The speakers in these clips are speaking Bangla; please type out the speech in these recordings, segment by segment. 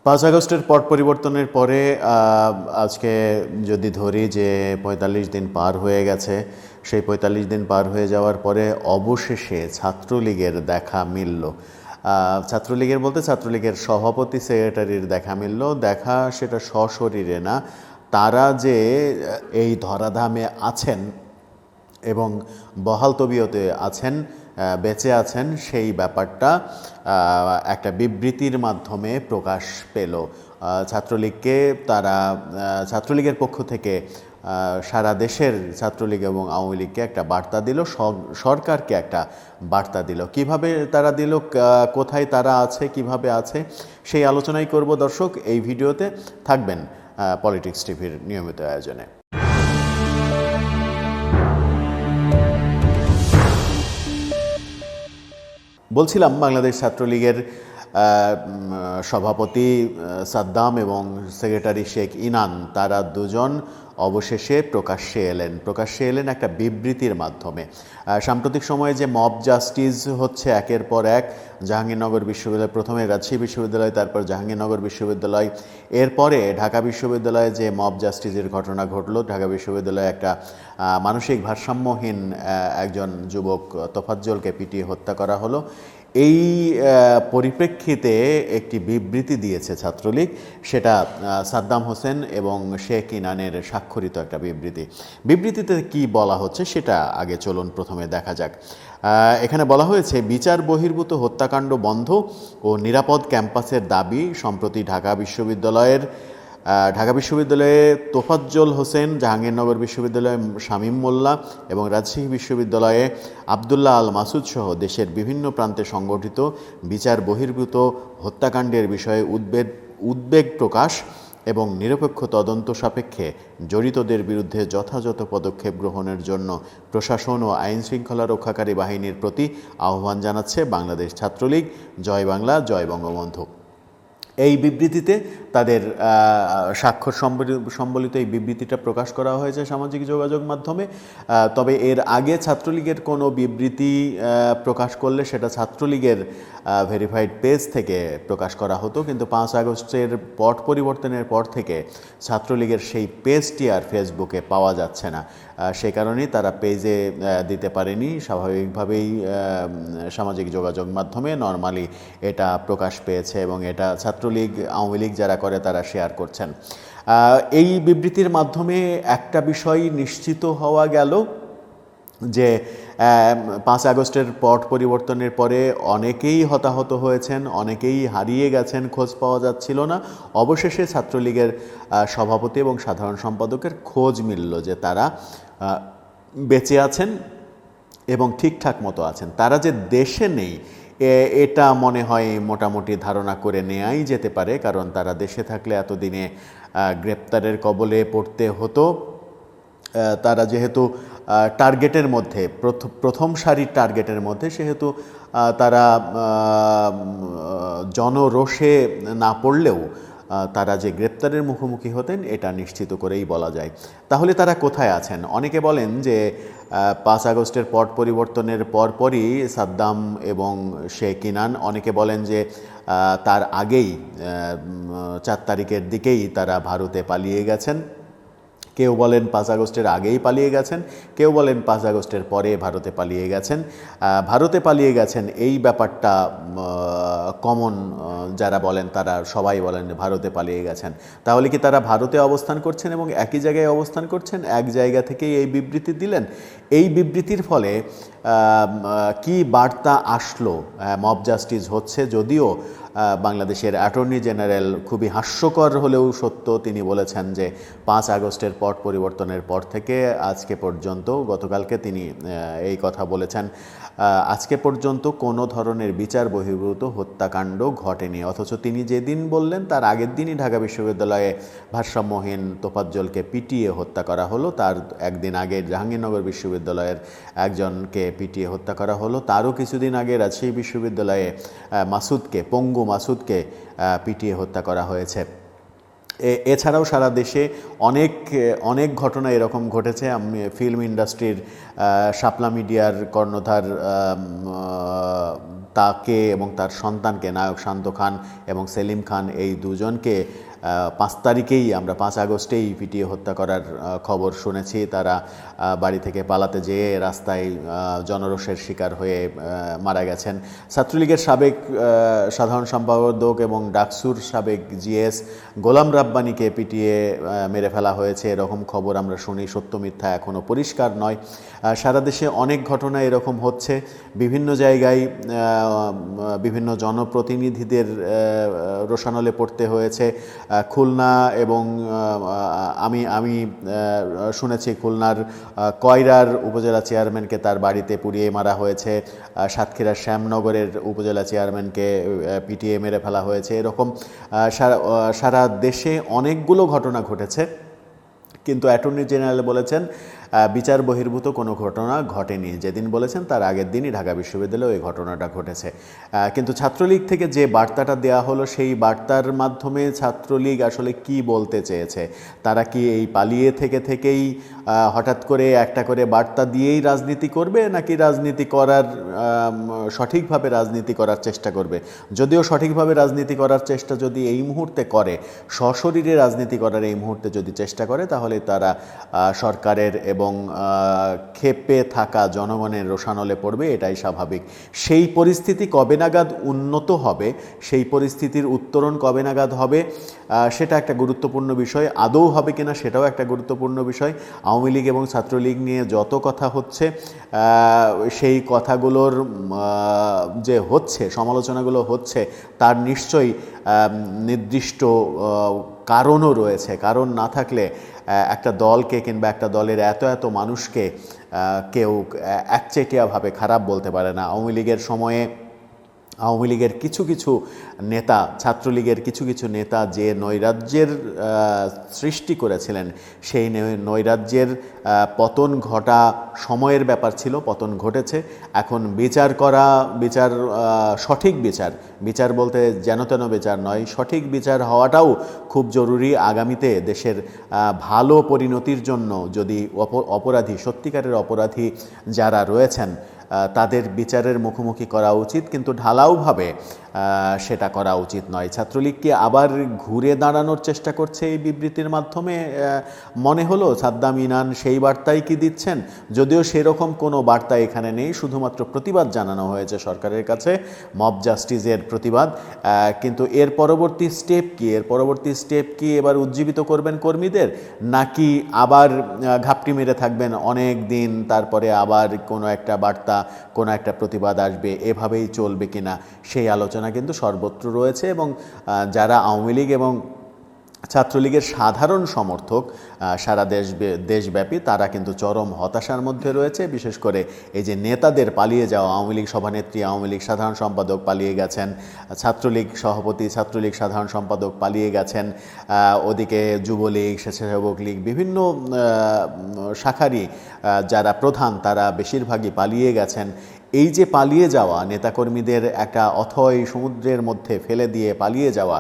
5 আগস্টের পট পরিবর্তনের পরে আজকে যদি ধরি যে ৪৫ দিন পার হয়ে গেছে, সেই ৪৫ দিন পার হয়ে যাওয়ার পরে অবশেষে ছাত্রলীগের দেখা মিলল। ছাত্রলীগের বলতে ছাত্রলীগের সভাপতি সেক্রেটারির দেখা মিলল। দেখা সেটা সশরীরে না, তারা যে এই ধরাধামে আছেন এবং বহাল তবিয়তে আছেন, বেঁচে আছেন, সেই ব্যাপারটা একটা বিবৃতির মাধ্যমে প্রকাশ পেল। ছাত্রলীগকে তারা ছাত্রলীগের পক্ষ থেকে সারা দেশের ছাত্রলীগ এবং আওয়ামী লীগকে একটা বার্তা দিল, সরকারকে একটা বার্তা দিল। কিভাবে তারা দিল, কোথায় তারা আছে, কিভাবে আছে, সেই আলোচনাই করব দর্শক। এই ভিডিওতে থাকবেন পলিটিক্স টিভির নিয়মিত আয়োজনে। বলছিলাম বাংলাদেশ ছাত্রলীগের সভাপতি সাদ্দাম এবং সেক্রেটারি শেখ ইনান, তারা দুজন অবশেষে প্রকাশ্যে এলেন একটা বিবৃতির মাধ্যমে। সাম্প্রতিক সময়ে যে মব জাস্টিস হচ্ছে একের পর এক, জাহাঙ্গীরনগর বিশ্ববিদ্যালয়, প্রথমে রাজশাহী বিশ্ববিদ্যালয়, তারপর জাহাঙ্গীরনগর বিশ্ববিদ্যালয়, এরপরে ঢাকা বিশ্ববিদ্যালয়ে যে মব জাস্টিসের ঘটনা ঘটল, ঢাকা বিশ্ববিদ্যালয়ে একটা মানসিক ভারসাম্যহীন একজন যুবক তোফাজ্জলকে পিটিয়ে হত্যা করা হলো। এই পরিপ্রেক্ষিতে একটি বিবৃতি দিয়েছে ছাত্রলীগ, সেটা সাদ্দাম হোসেন এবং শেখ ইনানের স্বাক্ষরিত একটা বিবৃতিতে কি বলা হচ্ছে সেটা আগে চলুন প্রথমে দেখা যাক। এখানে বলা হয়েছে, বিচার বহির্ভূত হত্যাকাণ্ড বন্ধ ও নিরাপদ ক্যাম্পাসের দাবি। সম্প্রতি ঢাকা বিশ্ববিদ্যালয়ে তোফাজ্জল হোসেন, জাহাঙ্গীরনগর বিশ্ববিদ্যালয়ে শামীম মোল্লা এবং রাজশাহী বিশ্ববিদ্যালয়ে আবদুল্লাহ আল মাসুদ সহ দেশের বিভিন্ন প্রান্তে সংগঠিত বিচার বহির্ভূত হত্যাকাণ্ডের বিষয়ে উদ্বেগ প্রকাশ এবং নিরপেক্ষ তদন্ত সাপেক্ষে জড়িতদের বিরুদ্ধে যথাযথ পদক্ষেপ গ্রহণের জন্য প্রশাসন ও আইনশৃঙ্খলা রক্ষাকারী বাহিনীর প্রতি আহ্বান জানাচ্ছে বাংলাদেশ ছাত্রলীগ। জয় বাংলা, জয় বঙ্গবন্ধু। এই বিবৃতিতে তাদের স্বাক্ষর সম্বলিত এই বিবৃতিটা প্রকাশ করা হয়েছে সামাজিক যোগাযোগ মাধ্যমে। তবে এর আগে ছাত্রলীগের কোনো বিবৃতি প্রকাশ করলে সেটা ছাত্রলীগের ভেরিফাইড পেজ থেকে প্রকাশ করা হতো, কিন্তু 5 আগস্টের পট পরিবর্তনের পর থেকে ছাত্রলীগের সেই পেজটি আর ফেসবুকে পাওয়া যাচ্ছে না। সেই কারণেই তারা পেজে দিতে পারেনি। স্বাভাবিকভাবেই সামাজিক যোগাযোগ মাধ্যমে নর্মালি এটা প্রকাশ পেয়েছে এবং এটা ছাত্রলীগ, আওয়ামী লীগ যারা করে তারা শেয়ার করছেন। এই বিবৃতির মাধ্যমে একটা বিষয় নিশ্চিত হওয়া গেল যে 5 আগস্টের পট পরিবর্তনের পরে অনেকেই হতাহত হয়েছেন, অনেকেই হারিয়ে গেছেন, খোঁজ পাওয়া যাচ্ছিল না। অবশেষে ছাত্রলীগের সভাপতি এবং সাধারণ সম্পাদকের খোঁজ মিলল যে তারা বেঁচে আছেন এবং ঠিকঠাক মতো আছেন। তারা যে দেশে নেই এটা মনে হয় মোটামুটি ধারণা করে নেওয়াই যেতে পারে, কারণ তারা দেশে থাকলে এতদিনে গ্রেপ্তারের কবলে পড়তে হতো। তারা যেহেতু টার্গেটের মধ্যে, প্রথম সারির টার্গেটের মধ্যে, সেহেতু তারা জনরোষে না পড়লেও তারা যে গ্রেপ্তারের মুখোমুখি হতেন এটা নিশ্চিত করেই বলা যায়। তাহলে তারা কোথায় আছেন? অনেকে বলেন যে 5 আগস্টের পট পরিবর্তনের পরপরই সাদ্দাম এবং শেখ ইনান, অনেকে বলেন যে তার আগেই 4 তারিখের দিকেই তারা ভারতে পালিয়ে গেছেন। কেউ বলেন 5 আগস্টের আগেই পালিয়ে গেছেন, কেউ বলেন 5 আগস্টের পরে ভারতে পালিয়ে গেছেন। ভারতে পালিয়ে গেছেন এই ব্যাপারটা কমন, যারা বলেন তারা সবাই বলেন ভারতে পালিয়ে গেছেন। তাহলে কি তারা ভারতে অবস্থান করছেন এবং একই জায়গায় অবস্থান করছেন? এক জায়গা থেকেই এই বিবৃতি দিলেন। এই বিবৃতির ফলে কি বার্তা আসলো? মব জাস্টিস হচ্ছে, যদিও বাংলাদেশের অ্যাটর্নি জেনারেল খুবই হাস্যকর হলেও সত্য, তিনি বলেছেন যে 5 আগস্টের পট পরিবর্তনের পর থেকে আজকে পর্যন্ত, গতকালকে তিনি এই কথা বলেছেন, আজকে পর্যন্ত কোনো ধরনের বিচার বহির্ভূত হত্যাকাণ্ড ঘটেনি। অথচ তিনি যেদিন বললেন তার আগের দিনই ঢাকা বিশ্ববিদ্যালয়ে ভারসাম্যহীন তোফাজ্জলকে পিটিয়ে হত্যা করা হলো, তার একদিন আগে জাহাঙ্গীরনগর বিশ্ববিদ্যালয়ের একজনকে পিটিয়ে হত্যা করা হলো, তারও কিছুদিন আগে রাজশাহী বিশ্ববিদ্যালয়ে পঙ্গু মাসুদকে পিটিয়ে হত্যা করা হয়েছে। এছাড়াও সারা দেশে অনেক ঘটনা এরকম ঘটেছে। আমি ফিল্ম ইন্ডাস্ট্রির শাপলা মিডিয়ার কর্ণধার তাকে এবং তার সন্তানকে, নায়ক শান্ত খান এবং সেলিম খান, এই দুজনকে 5 তারিখেই, আমরা 5 আগস্টেই পিটিয়ে হত্যা করার খবর শুনেছি। তারা বাড়ি থেকে পালাতে যেয়ে রাস্তায় জনরোষের শিকার হয়ে মারা গেছেন। ছাত্রলীগের সাবেক সাধারণ সম্পাদক এবং ডাকসুর সাবেক জিএস গোলাম রাব্বানীকে পিটিয়ে মেরে ফেলা হয়েছে, এরকম খবর আমরা শুনি। সত্য মিথ্যা এখনও পরিষ্কার নয়। সারা দেশে অনেক ঘটনা এরকম হচ্ছে। বিভিন্ন জায়গায় বিভিন্ন জনপ্রতিনিধিদের রোষানলে পড়তে হয়েছে। খুলনা এবং আমি শুনেছি খুলনার কয়রার উপজেলা চেয়ারম্যানকে তার বাড়িতে পুড়িয়ে মারা হয়েছে। সাতক্ষীরার শ্যামনগরের উপজেলা চেয়ারম্যানকে পিটিয়ে মেরে ফেলা হয়েছে। এরকম সারা দেশে অনেকগুলো ঘটনা ঘটেছে, কিন্তু অ্যাটর্নি জেনারেল বলেছেন বিচার বহির্ভূত কোনো ঘটনা ঘটেনি। যেদিন বলেছেন তার আগের দিনই ঢাকা বিশ্ববিদ্যালয়ে এই ঘটনাটা ঘটেছে। কিন্তু ছাত্রলীগ থেকে যে বার্তাটা দেওয়া হলো, সেই বার্তার মাধ্যমে ছাত্রলীগ আসলে কি বলতে চেয়েছে? তারা কি এই পালিয়ে থেকেই হঠাৎ করে একটা করে বার্তা দিয়েই রাজনীতি করবে, নাকি রাজনীতি করার সঠিকভাবে রাজনীতি করার চেষ্টা করবে? যদিও সঠিকভাবে রাজনীতি করার চেষ্টা যদি এই মুহূর্তে করে, সশরীরে রাজনীতি করার এই মুহূর্তে যদি চেষ্টা করে, তাহলে তারা সরকারের এবং ক্ষেপে থাকা জনগণের রোষানলে পড়বে, এটাই স্বাভাবিক। সেই পরিস্থিতি কবে নাগাদ উন্নত হবে, সেই পরিস্থিতির উত্তরণ কবে নাগাদ হবে, সেটা একটা গুরুত্বপূর্ণ বিষয়। আদৌ হবে কিনা সেটাও একটা গুরুত্বপূর্ণ বিষয়। আওয়ামী লীগ এবং ছাত্রলীগ নিয়ে যত কথা হচ্ছে, সেই কথাগুলোর যে হচ্ছে, সমালোচনাগুলো হচ্ছে, তার নিশ্চয়ই নির্দিষ্ট কারণও রয়েছে। কারণ না থাকলে একটা দলকে কিংবা একটা দলের এত মানুষকে কেউ একচেটিয়াভাবে খারাপ বলতে পারে না। আওয়ামী লীগের সময়ে আওয়ামী লীগের কিছু নেতা, ছাত্রলীগের কিছু নেতা যে নৈরাজ্যের সৃষ্টি করেছিলেন, সেই নৈরাজ্যের পতন ঘটা সময়ের ব্যাপার ছিল, পতন ঘটেছে। এখন বিচার সঠিক বিচার বলতে যেন তেন বিচার নয়, সঠিক বিচার হওয়াটাও খুব জরুরি। আগামীতে দেশের ভালো পরিণতির জন্য যদি অপরাধী, সত্যিকারের অপরাধী যারা রয়েছেন, তাদের বিচারের মুখোমুখি করা উচিত, কিন্তু ঢালাওভাবে সেটা করা উচিত নয়। ছাত্রলীগকে আবার ঘুরে দাঁড়ানোর চেষ্টা করছে এই বিবৃতির মাধ্যমে, মনে হলো সাদ্দাম ইনান সেই বার্তাই কি দিচ্ছেন? যদিও সেরকম কোনো বার্তা এখানে নেই, শুধুমাত্র প্রতিবাদ জানানো হয়েছে সরকারের কাছে, মব জাস্টিসের প্রতিবাদ। কিন্তু এর পরবর্তী স্টেপ কি? এবার উজ্জীবিত করবেন কর্মীদের, নাকি আবার ঘাপটি মেরে থাকবেন অনেক দিন, তারপরে আবার কোনো একটা বার্তা, কোনো একটা প্রতিবাদ আসবে? এভাবেই চলবে কিনা সেই আলোচনা কিন্তু সর্বত্র রয়েছে। এবং যারা আওয়ামী লীগ এবং ছাত্রলীগের সাধারণ সমর্থক সারা দেশব্যাপী, তারা কিন্তু চরম হতাশার মধ্যে রয়েছে। বিশেষ করে এই যে নেতাদের পালিয়ে যাওয়া, আওয়ামী লীগ সভানেত্রী, আওয়ামী লীগ সাধারণ সম্পাদক পালিয়ে গেছেন, ছাত্রলীগ সভাপতি, ছাত্রলীগ সাধারণ সম্পাদক পালিয়ে গেছেন, ওদিকে যুবলীগ, স্বেচ্ছাসেবক লীগ, বিভিন্ন শাখারই যারা প্রধান, তারা বেশিরভাগই পালিয়ে গেছেন। এই যে পালিয়ে যাওয়া নেতাকর্মীদের একটা অথয় সমুদ্রের মধ্যে ফেলে দিয়ে পালিয়ে যাওয়া,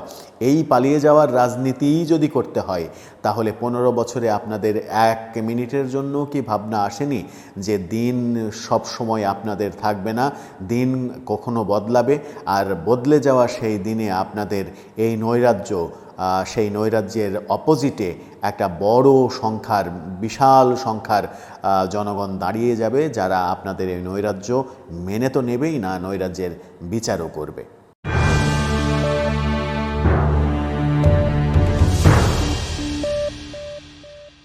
এই পালিয়ে যাওয়ার রাজনীতিই যদি করতে হয়, তাহলে 15 বছরে আপনাদের 1 মিনিটের জন্য কি ভাবনা আসেনি যে দিন সব সময় আপনাদের থাকবে না, দিন কখনো বদলাবে, আর বদলে যাওয়া সেই দিনে আপনাদের এই নৈরাজ্য, সেই নৈরাজ্যের অপোজিটে একটা বড় সংখ্যার, বিশাল সংখ্যার জনগণ দাঁড়িয়ে যাবে, যারা আপনাদের এই নৈরাজ্য মেনে তো নেবেই না, নৈরাজ্যের বিচারও করবে।